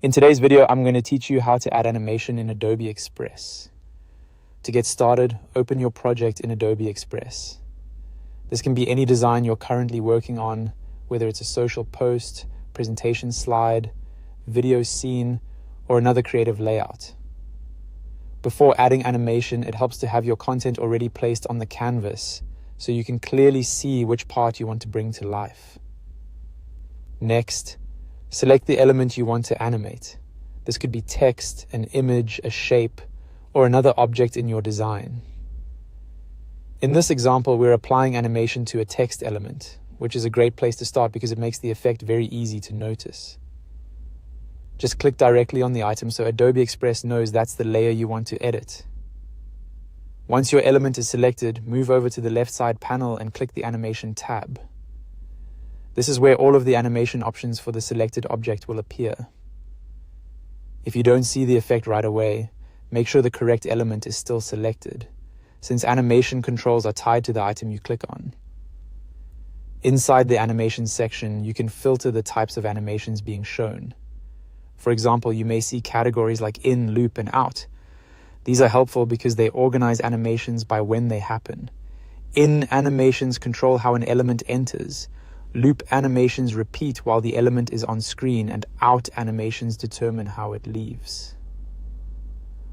In today's video, I'm going to teach you how to add animation in Adobe Express. To get started, open your project in Adobe Express. This can be any design you're currently working on, whether it's a social post, presentation slide, video scene, or another creative layout. Before adding animation, it helps to have your content already placed on the canvas so you can clearly see which part you want to bring to life. Next, select the element you want to animate. This could be text, an image, a shape, or another object in your design. In this example, we're applying animation to a text element, which is a great place to start because it makes the effect very easy to notice. Just click directly on the item so Adobe Express knows that's the layer you want to edit. Once your element is selected, move over to the left side panel and click the Animation tab. This is where all of the animation options for the selected object will appear. If you don't see the effect right away, make sure the correct element is still selected, since animation controls are tied to the item you click on. Inside the animation section, you can filter the types of animations being shown. For example, you may see categories like in, loop, and out. These are helpful because they organize animations by when they happen. In animations control how an element enters. Loop animations repeat while the element is on screen, and out animations determine how it leaves.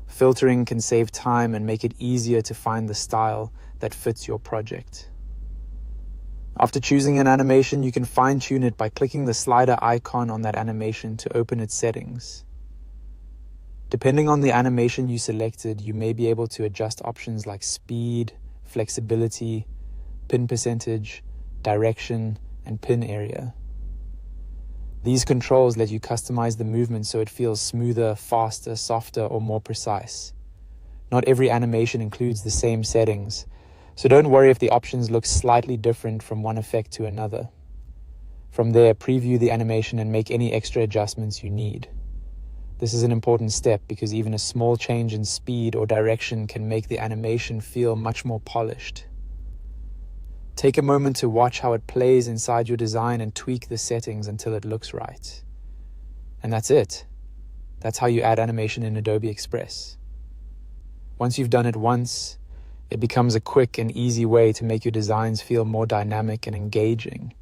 Filtering can save time and make it easier to find the style that fits your project. After choosing an animation, you can fine-tune it by clicking the slider icon on that animation to open its settings. Depending on the animation you selected, you may be able to adjust options like speed, flexibility, pin percentage, direction, and pin area. These controls let you customize the movement so it feels smoother, faster, softer, or more precise. Not every animation includes the same settings, so don't worry if the options look slightly different from one effect to another. From there, preview the animation and make any extra adjustments you need. This is an important step because even a small change in speed or direction can make the animation feel much more polished. Take a moment to watch how it plays inside your design and tweak the settings until it looks right. And that's it. That's how you add animation in Adobe Express. Once you've done it once, it becomes a quick and easy way to make your designs feel more dynamic and engaging.